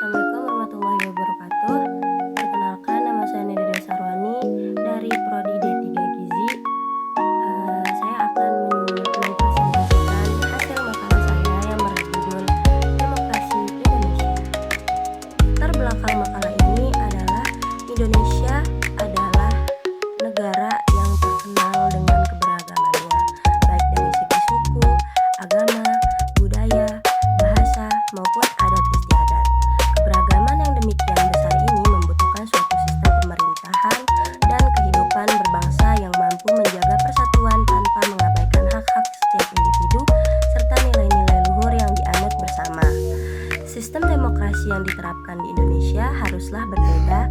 Assalamualaikum warahmatullahi wabarakatuh. Perkenalkan, nama saya Nedira Sarwani dari Prodi D3 Gizi. Saya akan mempresentasikan hasil makalah saya yang berjudul Demokrasi Indonesia. Latar belakang makalah ini adalah Indonesia adalah negara yang terkenal dengan keberagamannya, baik dari segi suku, agama, budaya, bahasa, maupun adat istiadat. Keberagaman yang demikian besar ini membutuhkan suatu sistem pemerintahan dan kehidupan berbangsa yang mampu menjaga persatuan tanpa mengabaikan hak-hak setiap individu serta nilai-nilai luhur yang dianut bersama. Sistem demokrasi yang diterapkan di Indonesia haruslah berbeda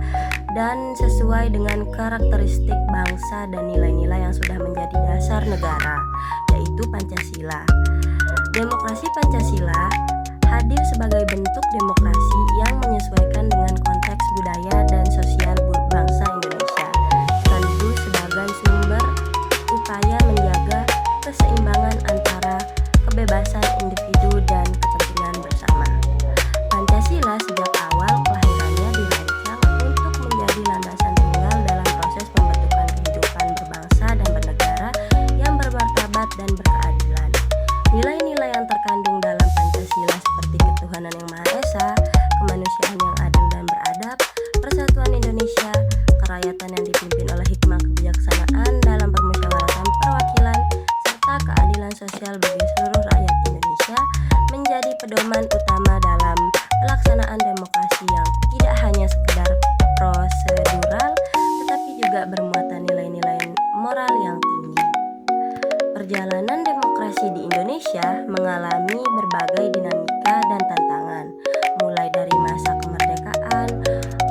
dan sesuai dengan karakteristik bangsa dan nilai-nilai yang sudah menjadi dasar negara, yaitu Pancasila. Demokrasi Pancasila hadir sebagai bentuk demokrasi yang menyesuaikan dengan konteks budaya dan sosial bangsa Indonesia, sekaligus sebagai sumber upaya menjaga keseimbangan antara kebebasan individu dan kepentingan bersama. Pancasila sejak awal kelahirannya dirancang untuk menjadi landasan tunggal dalam proses pembentukan kehidupan berbangsa dan bernegara yang bermartabat dan berkeadilan. Nilai-nilai yang terkandung dalam Pancasila seperti ketuhanan yang Maha Esa, kemanusiaan yang adil dan beradab, persatuan Indonesia, kerakyatan yang dipimpin oleh hikmah kebijaksanaan dalam permusyawaratan perwakilan, serta keadilan sosial bagi seluruh rakyat Indonesia menjadi pedoman utama dalam pelaksanaan demokrasi yang tidak hanya sekedar prosedural, tetapi juga bermuatan nilai-nilai moral yang tinggi. Perjalanan demokrasi di Indonesia mengalami berbagai dinamika dan tantangan, mulai dari masa kemerdekaan,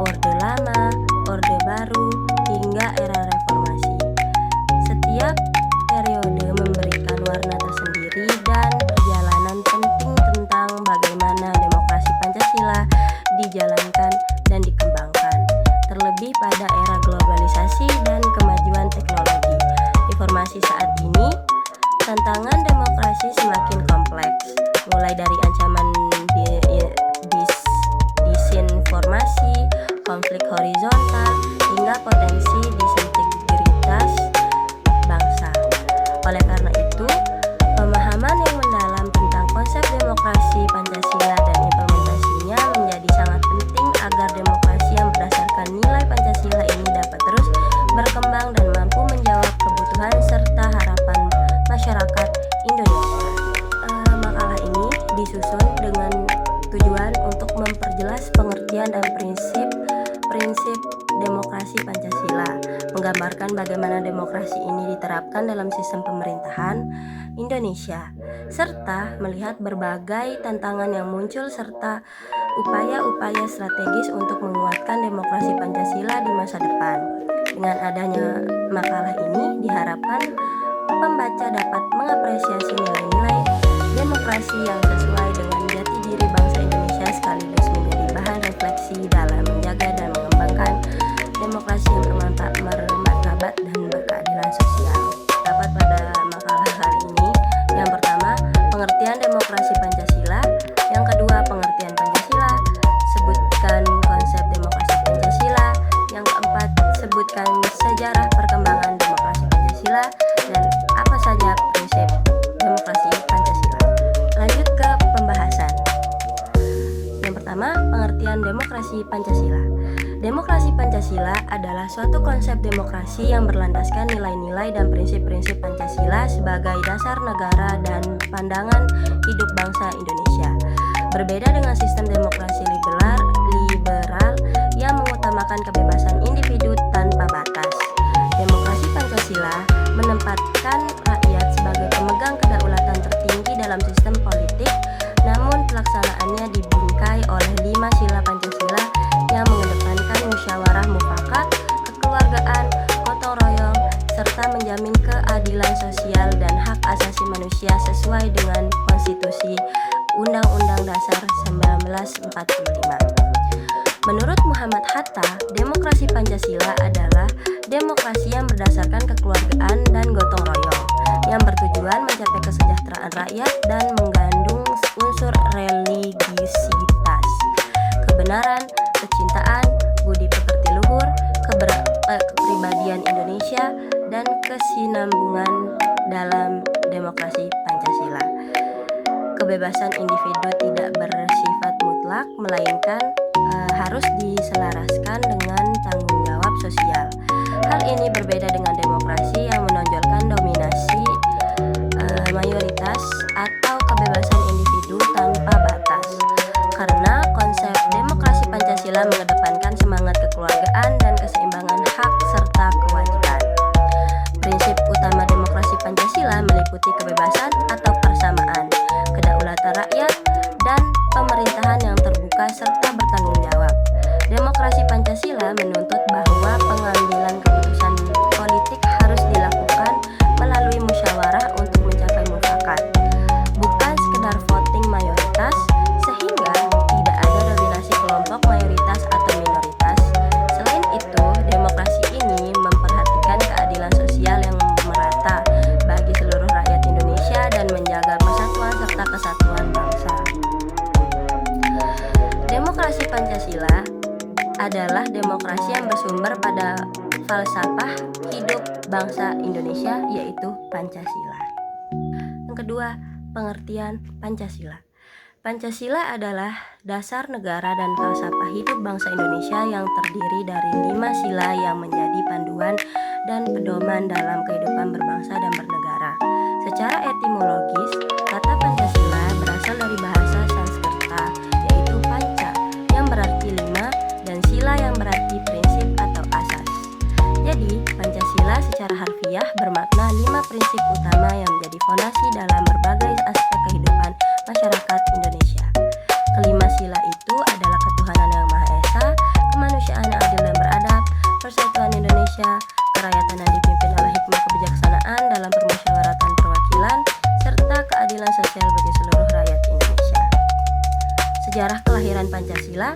Orde Lama, Orde Baru, hingga era reformasi. Setiap periode memberikan warna tersendiri dan perjalanan penting tentang bagaimana demokrasi Pancasila dijalankan dan dikembangkan, terlebih pada era globalisasi dan kemajuan teknologi informasi saat ini. Tantangan demokrasi semakin kompleks, mulai dari ancaman disinformasi, konflik horizontal, hingga potensi disintegritas bangsa. Oleh karena itu, pemahaman yang mendalam tentang konsep demokrasi Pancasila dan implementasinya menjadi sangat penting agar demokrasi yang berdasarkan nilai Pancasila ini dapat terus berkembang dan mampu menjawab kebutuhan serta harapan masyarakat Indonesia. Makalah ini disusun dengan tujuan untuk memperjelas pengertian dan prinsip demokrasi Pancasila, menggambarkan bagaimana demokrasi ini diterapkan dalam sistem pemerintahan Indonesia, serta melihat berbagai tantangan yang muncul serta upaya-upaya strategis untuk menguatkan demokrasi Pancasila di masa depan. Dengan adanya makalah ini diharapkan pembaca dapat mengapresiasi nilai-nilai demokrasi yang sesuai dengan jati diri bangsa Indonesia sekaligus menjadi bahan refleksi dalam menjaga dan mengembangkan demokrasi yang bermartabat dan berkeadilan sosial. Dapat pada makalah kali ini, yang pertama, pengertian demokrasi Pancasila, yang kedua, pengertian Pancasila, sebutkan konsep demokrasi Pancasila, yang keempat, sebutkan sejarah perkembangan demokrasi Pancasila, dan apa saja prinsip demokrasi Pancasila. Lanjut ke pembahasan. Yang pertama, pengertian demokrasi Pancasila. Demokrasi Pancasila adalah suatu konsep demokrasi yang berlandaskan nilai-nilai dan prinsip-prinsip Pancasila sebagai dasar negara dan pandangan hidup bangsa Indonesia. Berbeda dengan sistem demokrasi liberal yang mengutamakan kebebasan individu tanpa batas. Demokrasi Pancasila menempatkan rakyat sebagai pemegang kedaulatan tertinggi dalam sistem politik, namun pelaksanaannya dibingkai oleh 5 sila Pancasila yang mengedepankan musyawarah mufakat, kekeluargaan, gotong royong, serta menjamin keadilan sosial dan hak asasi manusia sesuai dengan konstitusi Undang-Undang Dasar 1945. Menurut Muhammad Hatta, demokrasi Pancasila adalah demokrasi yang berdasarkan kekeluargaan dan gotong royong, yang bertujuan mencapai kesejahteraan rakyat dan mengandung unsur religiusitas, kebenaran, kecintaan, budi pekerti luhur, kepribadian Indonesia, dan kesinambungan dalam demokrasi Pancasila. Kebebasan individu tidak bersifat mutlak, melainkan harus diselaraskan dengan tanggung jawab sosial. Hal ini berbeda dengan demokrasi yang menonjolkan dominasi mayoritas atau kebebasan individu tanpa batas. Karena konsep demokrasi Pancasila mengedepankan semangat kekeluargaan dan keseimbangan hak serta kewajiban. Prinsip utama demokrasi Pancasila meliputi kebebasan atau persamaan, kedaulatan rakyat, dan pemerintahan yang terbuka serta bertanggung jawab. Demokrasi Pancasila menuntut bahwa pengambilan keputusan politik harus dilakukan melalui musyawarah untuk mencapai mufakat, bukan sekedar voting mayoritas, sehingga tidak ada dominasi kelompok mayoritas atau minoritas. Selain itu, demokrasi ini memperhatikan keadilan sosial yang merata bagi seluruh rakyat Indonesia dan menjaga persatuan serta kesatuan bangsa. Demokrasi Pancasila adalah demokrasi yang bersumber pada falsafah hidup bangsa Indonesia, yaitu Pancasila. Yang kedua, pengertian Pancasila. Pancasila adalah dasar negara dan falsafah hidup bangsa Indonesia yang terdiri dari 5 sila yang menjadi panduan dan pedoman dalam kehidupan berbangsa dan bernegara. Secara etimologis, kata Pancasila berasal dari bahasa Sanskerta, yaitu panca, yang berarti 5, dan sila yang berarti prinsip atau asas. Jadi, Pancasila secara harfiah bermakna 5 prinsip utama yang menjadi fondasi dalam berbagai aspek kehidupan masyarakat Indonesia. Kelima sila itu adalah ketuhanan yang Maha Esa, kemanusiaan yang adil dan beradab, persatuan Indonesia, kerakyatan yang dipimpin oleh hikmah kebijaksanaan dalam permusyawaratan perwakilan, serta keadilan sosial bagi seluruh rakyat Indonesia. Sejarah kelahiran Pancasila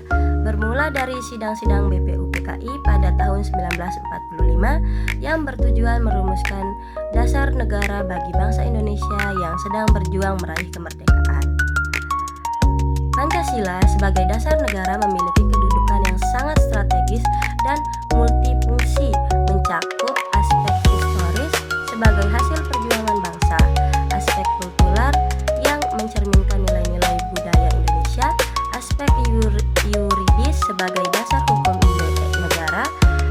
bermula dari sidang-sidang BPUPKI pada tahun 1945 yang bertujuan merumuskan dasar negara bagi bangsa Indonesia yang sedang berjuang meraih kemerdekaan. Pancasila sebagai dasar negara memiliki kedudukan yang sangat strategis dan multifungsi, mencakup aspek historis sebagai hasil perjuangan bangsa, aspek kultural yang mencerminkan nilai-nilai budaya Indonesia, aspek yuridis sebagai dasar hukum negara,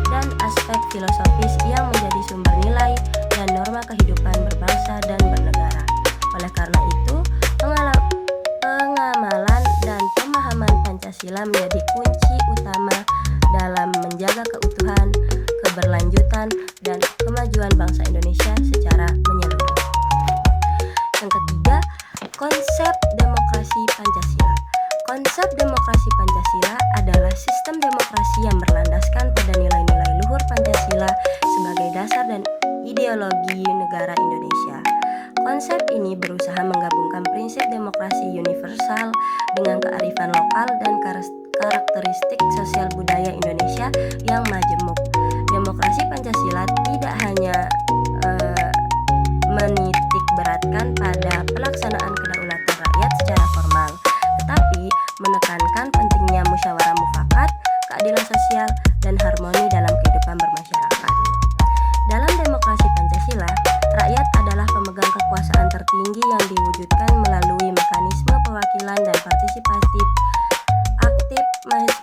dan aspek filosofis yang menjadi sumber nilai dan norma kehidupan berbangsa dan bernegara. Oleh karena itu, pengamalan dan pemahaman Pancasila menjadi kunci utama dalam menjaga keutuhan, keberlanjutan, dan kemajuan bangsa Indonesia secara menyeluruh. Yang ketiga, konsep demokrasi Pancasila. Konsep demokrasi Pancasila adalah sistem demokrasi yang berlandaskan pada nilai-nilai luhur Pancasila sebagai dasar dan ideologi negara Indonesia. Konsep ini berusaha menggabungkan prinsip demokrasi universal dengan kearifan lokal dan karakteristik sosial budaya Indonesia yang majemuk. Demokrasi Pancasila tidak hanya menitik beratkan pada pelaksanaan kedaulatan rakyat secara formal, tetapi menekankan pentingnya musyawarah mufakat, keadilan sosial, dan harmoni dalam kehidupan bermasyarakat. Dalam demokrasi Pancasila, rakyat adalah pemegang kekuasaan tertinggi yang diwujudkan melalui mekanisme perwakilan dan partisipatif aktif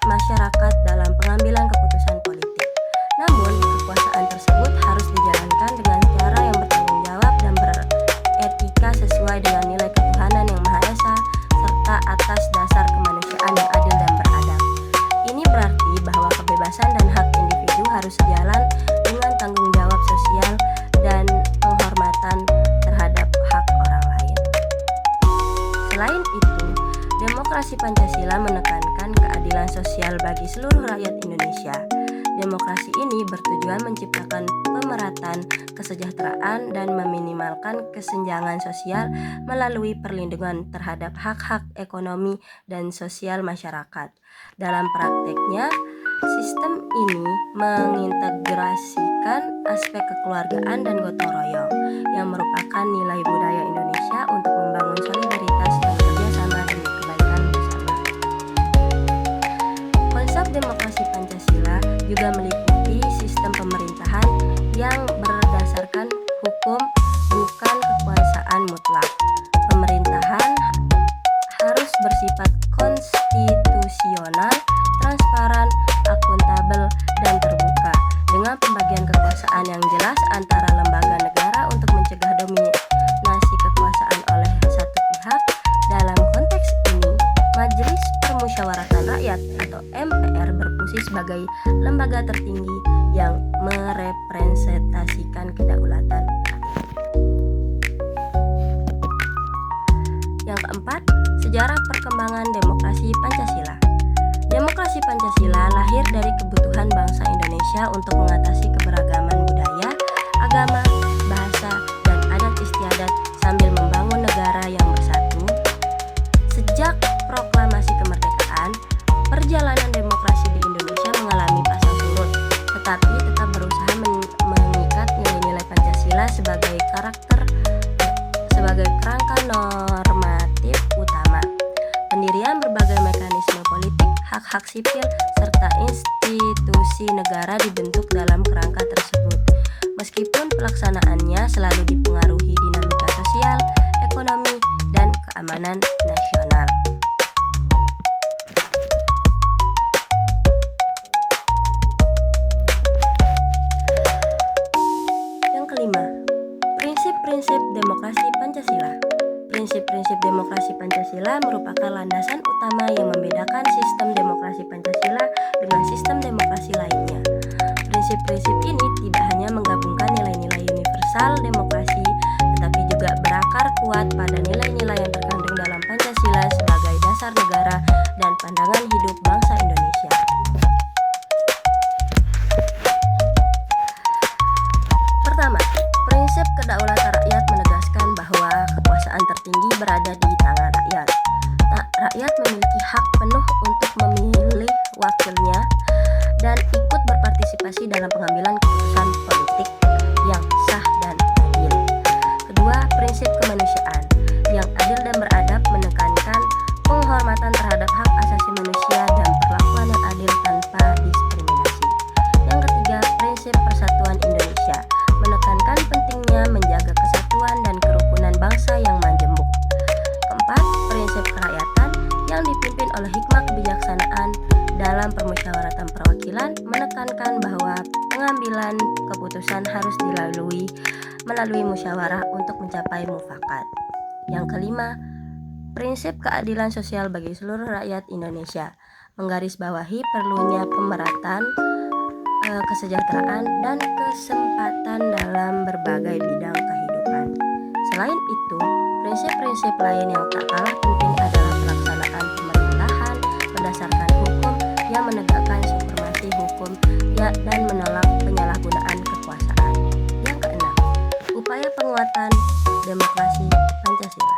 masyarakat dalam pengambilan keputusan politik. Namun, kekuasaan tersebut harus dijalankan dengan cara yang bertanggung jawab dan beretika sesuai dengan nilai ketuhanan yang Maha Esa serta atas dasar kemanusiaan yang adil dan beradab. Ini berarti bahwa kebebasan dan hak individu harus sejalan dengan tanggung jawab sosial dan penghormatan terhadap hak orang lain. Selain itu, demokrasi Pancasila menekankan keadilan sosial bagi seluruh rakyat Indonesia. Demokrasi ini bertujuan menciptakan pemerataan, kesejahteraan, dan meminimalkan kesenjangan sosial melalui perlindungan terhadap hak-hak ekonomi dan sosial masyarakat. Dalam prakteknya, sistem ini mengintegrasikan aspek kekeluargaan dan gotong royong yang merupakan nilai budaya Indonesia untuk membangun solidaritas dan kerjasama demi kebaikan bersama. Konsep demokrasi Pancasila juga meliputi sistem pemerintahan yang berdasarkan hukum, bukan kekuasaan mutlak. Pemerintahan harus bersifat konstitusional, transparan, akuntabel, dan terbuka, dengan pembagian kekuasaan yang jelas antara lembaga negara untuk mencegah dominasi kekuasaan oleh satu pihak. Dalam konteks ini, Majelis Permusyawaratan Rakyat atau MPR berfungsi sebagai lembaga tertinggi yang merepresentasikan kedaulatan rakyat. Yang keempat, sejarah perkembangan demokrasi Pancasila. Demokrasi Pancasila lahir dari kebutuhan bangsa Indonesia untuk mengatasi keberagaman budaya, agama, bahasa, dan adat istiadat sambil membangun negara yang bersatu. Sejak proklamasi kemerdekaan, perjalanan demokrasi di Indonesia mengalami pasang surut, tetapi tetap berusaha mengikat nilai-nilai Pancasila sebagai kerangka normatif utama. Pendirian berbagai mekanisme politik, hak-hak sipil, serta institusi negara dibentuk dalam kerangka tersebut. Meskipun pelaksanaannya selalu dipengaruhi dinamika sosial, ekonomi, dan keamanan nasional. Yang kelima, prinsip-prinsip demokrasi Pancasila. Prinsip-prinsip demokrasi Pancasila merupakan landasan utama yang membedakan sistem demokrasi Pancasila dengan sistem demokrasi lainnya. Prinsip-prinsip ini tidak hanya menggabungkan nilai-nilai universal demokrasi, tetapi juga berakar kuat pada nilai-nilai yang terkandung dalam Pancasila sebagai dasar negara dan pandangan hidup bangsa Indonesia. Pertama, prinsip kedaulatan rakyat menegaskan bahwa kekuasaan tertinggi berada di tangan rakyat. Rakyat memiliki hak penuh untuk memilih wakilnya dan ikut berpartisipasi dalam pengambilan keputusan politik yang sah dan adil. Kedua, prinsip kemanusiaan yang adil dan beradab menekankan penghormatan terhadap hak asasi manusia dan perlakuan yang adil tanpa diskriminasi. Yang ketiga, prinsip persatuan Indonesia menekankan pentingnya menjaga kesatuan dan kerukunan bangsa yang majemuk. Keempat, prinsip kerakyatan yang dipimpin oleh hikmah kebijaksanaan dalam permusyawaratan perwakilan menekankan bahwa pengambilan keputusan harus dilalui melalui musyawarah untuk mencapai mufakat. Yang kelima, prinsip keadilan sosial bagi seluruh rakyat Indonesia menggarisbawahi perlunya pemerataan, kesejahteraan, dan kesempatan dalam berbagai bidang kehidupan. Selain itu, prinsip-prinsip lain yang tak kalah penting adalah pelaksanaan pemerintahan berdasarkan hukum yang menegakkan supremasi hukum dan menolak penyalahgunaan kekuasaan. Yang keenam, upaya penguatan demokrasi Pancasila.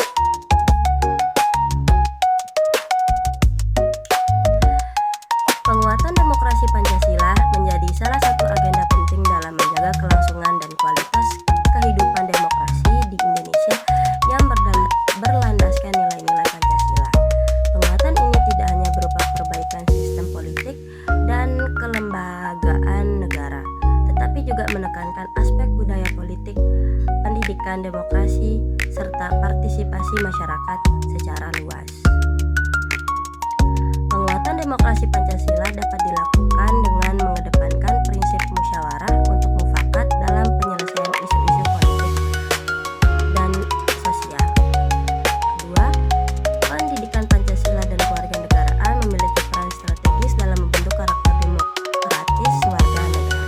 Penguatan demokrasi Pancasila menjadi salah satu agenda penting dalam menjaga kelangsungan dan kualitas kehidupan demokrasi di Indonesia yang berlandaskan nilai-nilai Pancasila. Penguatan ini tidak hanya berupa perbaikan sistem politik dan kelembagaan negara, tetapi juga menekankan aspek budaya politik, pendidikan demokrasi, serta partisipasi masyarakat secara luas. Penguatan demokrasi Pancasila dapat dilakukan dengan mengedepankan prinsip musyawarah untuk mufakat dalam penyelesaian isu-isu politik dan sosial. Kedua, pendidikan Pancasila dan kewarganegaraan memiliki peran strategis dalam membentuk karakter demokratis warga negara.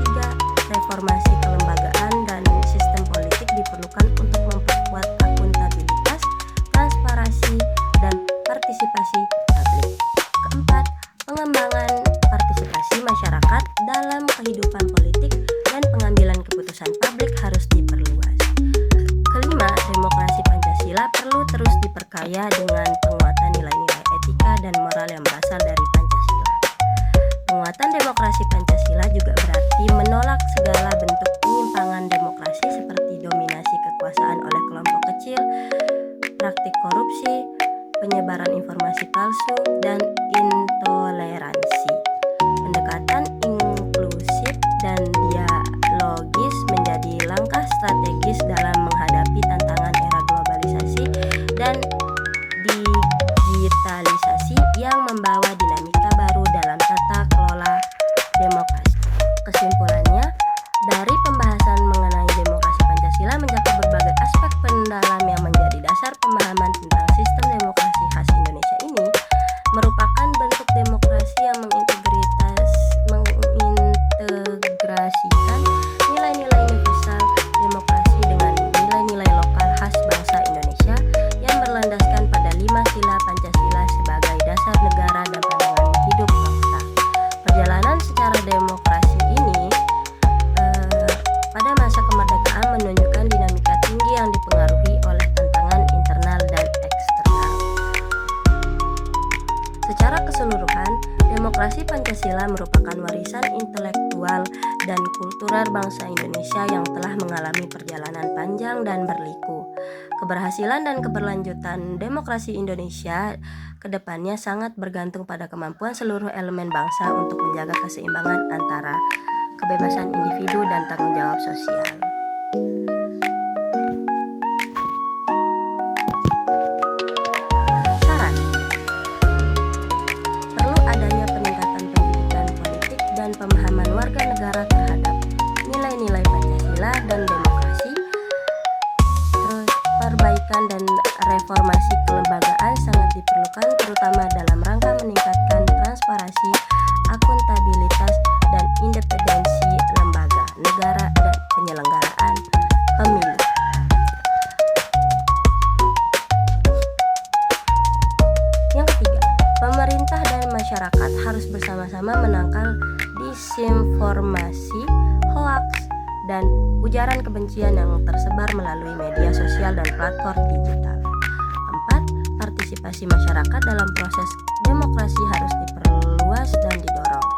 Tiga, reformasi kelembagaan dan sistem politik diperlukan untuk memperkuat akuntabilitas, transparansi, dan partisipasi publik. Keempat, pengembangan partisipasi masyarakat dengan penguatan nilai-nilai etika dan moral yang berasal dari Pancasila. Penguatan demokrasi Pancasila juga berarti menolak segala bentuk penyimpangan demokrasi seperti dominasi kekuasaan oleh kelompok kecil, praktik korupsi, penyebaran informasi palsu, dan intoleransi. Pendekatan inklusif dan dialogis menjadi langkah strategis dalam menghadapi tantangan era globalisasi dan digitalisasi yang membawa dinamika baru dalam tata kelola demokrasi. Kesimpulannya, dari pembahasan mengenai demokrasi Pancasila mencakup berbagai aspek pendalam yang menjadi dasar pemahaman tentang sistem demokrasi khas Indonesia ini merupakan bentuk demokrasi yang mengintegrasikan nilai-nilai universal demokrasi dengan nilai-nilai lokal khas bangsa Indonesia yang berlandaskan pada 5 sila Pancasila sebagai dasar negara dan pandangan hidup bangsa. Perjalanan secara demokrasi ini pada masa kemerdekaan menunjukkan dinamika tinggi yang dipengaruhi oleh tantangan internal dan eksternal. Secara keseluruhan, demokrasi Pancasila merupakan warisan intelektual dan kultural bangsa Indonesia yang telah mengalami perjalanan panjang dan berliku. Keberhasilan dan keberlanjutan demokrasi Indonesia ke depannya sangat bergantung pada kemampuan seluruh elemen bangsa untuk menjaga keseimbangan antara kebebasan individu dan tanggung jawab sosial. Saran: perlu adanya peningkatan pendidikan politik dan pemahaman warga negara terhadap nilai-nilai Pancasila dan demokrasi. Terus, perbaikan dan reformasi kelembagaan sangat diperlukan, terutama dalam rangka meningkatkan transparansi, akuntabilitas, dan independensi lembaga negara dan penyelenggaraan pemilu. Yang ketiga, pemerintah dan masyarakat harus bersama-sama menangkal disinformasi, hoaks, dan ujaran kebencian yang tersebar melalui media sosial dan platform digital. 4. Partisipasi masyarakat dalam proses demokrasi harus diperluas dan didorong.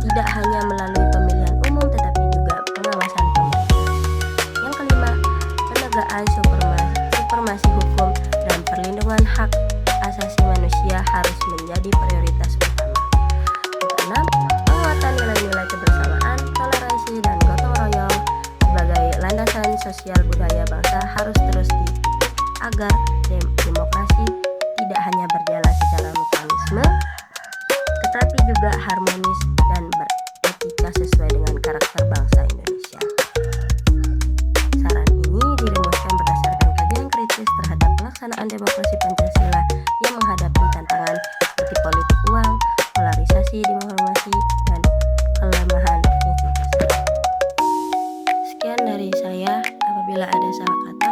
Tidak hanya melalui pemilihan umum tetapi juga pengawasan pemerintah. Yang kelima, penegakan supremasi hukum dan perlindungan hak asasi manusia harus menjadi prioritas utama. Keenam, penguatan nilai-nilai kebersamaan, toleransi, dan gotong royong sebagai landasan sosial budaya bangsa harus terus dipupuk agar demokrasi tidak hanya berjalan secara mekanisme tetapi juga harmonis dan beretika sesuai dengan karakter bangsa Indonesia. Saran ini dirumuskan berdasarkan kajian kritis terhadap pelaksanaan demokrasi Pancasila yang menghadapi tantangan seperti politik uang, polarisasi informasi, dan kelemahan institusi. Sekian dari saya, apabila ada salah kata